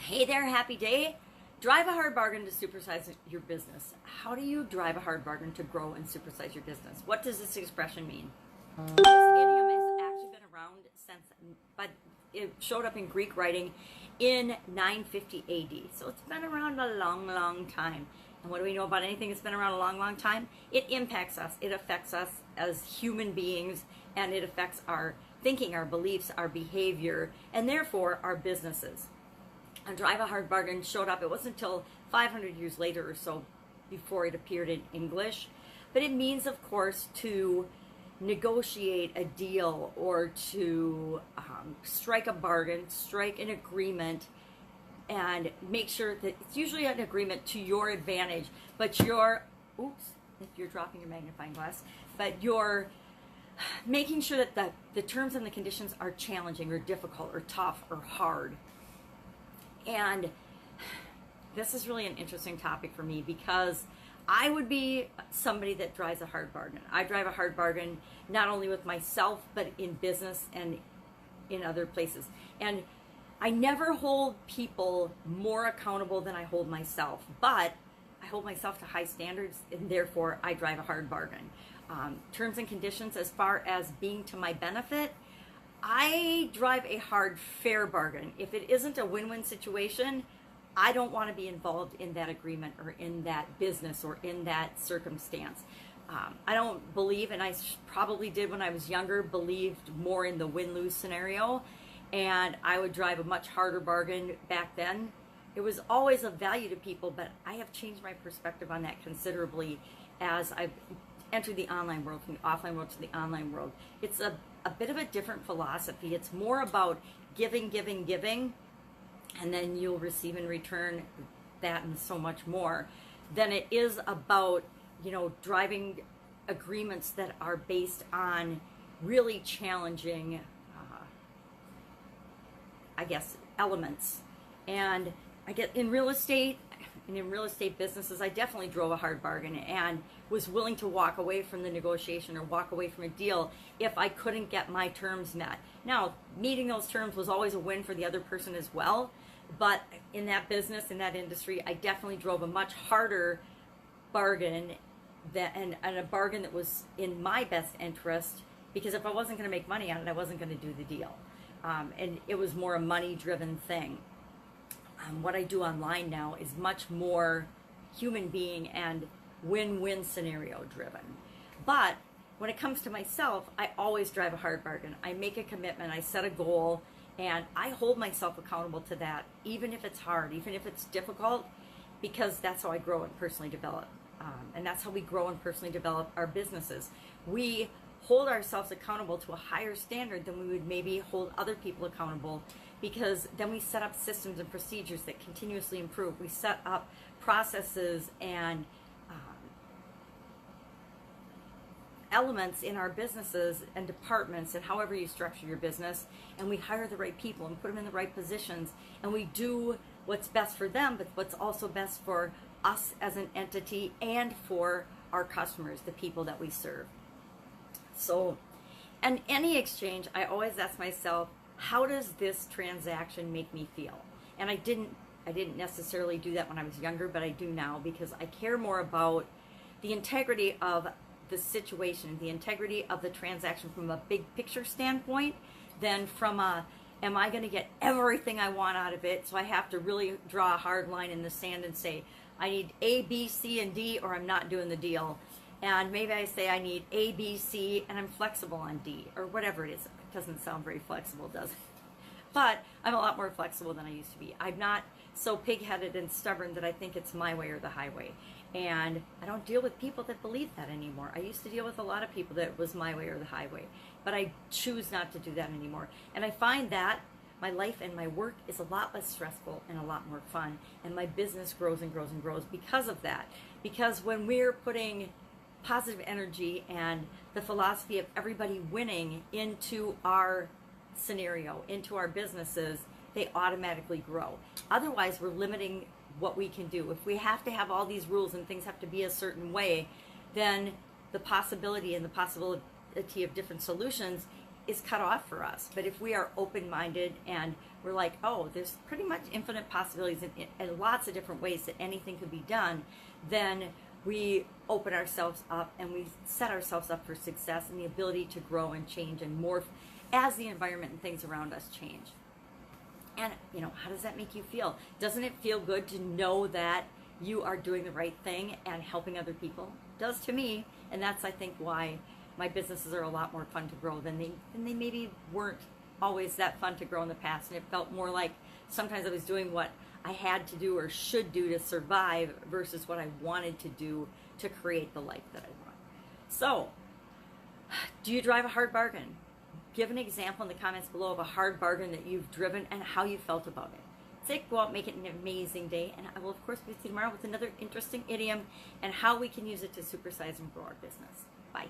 Hey there, happy day. Drive a hard bargain to supersize your business. How do you drive a hard bargain to grow and supersize your business? What does this expression mean? This idiom has actually been around since, but it showed up in Greek writing in 950 AD. So it's been around a long, long time. And what do we know about anything that's been around a long, long time? It impacts us. It affects us as human beings, and it affects our thinking, our beliefs, our behavior, and therefore our businesses. And drive a hard bargain showed up. It wasn't until 500 years later or so before it appeared in English. But it means, of course, to negotiate a deal or to strike a bargain, strike an agreement, and make sure that it's usually an agreement to your advantage. But you're, if you're dropping your magnifying glass, but you're making sure that the terms and the conditions are challenging or difficult or tough or hard. And this is really an interesting topic for me because I would be somebody that drives a hard bargain. I drive a hard bargain not only with myself, but in business and in other places. And I never hold people more accountable than I hold myself, but I hold myself to high standards, and therefore I drive a hard bargain. Terms and conditions as far as being to my benefit, I drive a hard, fair bargain. If it isn't a win-win situation, I don't want to be involved in that agreement or in that business or in that circumstance. I don't believe, and I probably did when I was younger, believed more in the win-lose scenario, and I would drive a much harder bargain back then. It was always of value to people, but I have changed my perspective on that considerably as I've entered the online world, from the offline world to the online world. It's a bit of a different philosophy. It's more about giving, and then you'll receive in return that and so much more, than it is about, driving agreements that are based on really challenging, elements. And I get in real estate, and in real estate businesses, I definitely drove a hard bargain and was willing to walk away from the negotiation or walk away from a deal if I couldn't get my terms met. Now, meeting those terms was always a win for the other person as well, but in that business, in that industry, I definitely drove a much harder bargain and a bargain that was in my best interest, because if I wasn't going to make money on it, I wasn't going to do the deal. And it was more a money-driven thing. What I do online now is much more human being and win-win scenario driven. But when it comes to myself, I always drive a hard bargain. I make a commitment, I set a goal, and I hold myself accountable to that, even if it's hard, even if it's difficult, because that's how I grow and personally develop. And that's how we grow and personally develop our businesses. We hold ourselves accountable to a higher standard than we would maybe hold other people accountable, because then we set up systems and procedures that continuously improve. We set up processes and elements in our businesses and departments and however you structure your business, and we hire the right people and put them in the right positions, and we do what's best for them, but what's also best for us as an entity and for our customers, the people that we serve. So, in any exchange, I always ask myself, how does this transaction make me feel? And I didn't necessarily do that when I was younger, but I do now, because I care more about the integrity of the situation, the integrity of the transaction from a big picture standpoint, than from a, am I going to get everything I want out of it? So I have to really draw a hard line in the sand and say, I need A, B, C, and D, or I'm not doing the deal. And maybe I say I need A, B, C, and I'm flexible on D, or whatever it is. It doesn't sound very flexible, does it? But I'm a lot more flexible than I used to be. I'm not so pig-headed and stubborn that I think it's my way or the highway. And I don't deal with people that believe that anymore. I used to deal with a lot of people that it was my way or the highway. But I choose not to do that anymore. And I find that my life and my work is a lot less stressful and a lot more fun. And my business grows and grows and grows because of that. Because when we're putting positive energy and the philosophy of everybody winning into our scenario, into our businesses, they automatically grow. Otherwise, we're limiting what we can do. If we have to have all these rules and things have to be a certain way, then the possibility of different solutions is cut off for us. But if we are open-minded and we're like, oh, there's pretty much infinite possibilities and lots of different ways that anything could be done, then we open ourselves up and we set ourselves up for success and the ability to grow and change and morph as the environment and things around us change. And, how does that make you feel? Doesn't it feel good to know that you are doing the right thing and helping other people? It does to me. And that's, I think, why my businesses are a lot more fun to grow than they maybe weren't always that fun to grow in the past. And it felt more like sometimes I was doing what I had to do or should do to survive versus what I wanted to do to create the life that I want. So, do you drive a hard bargain? Give an example in the comments below of a hard bargain that you've driven and how you felt about it. Say, go out and make it an amazing day. And I will, of course, be with you tomorrow with another interesting idiom and how we can use it to supersize and grow our business. Bye.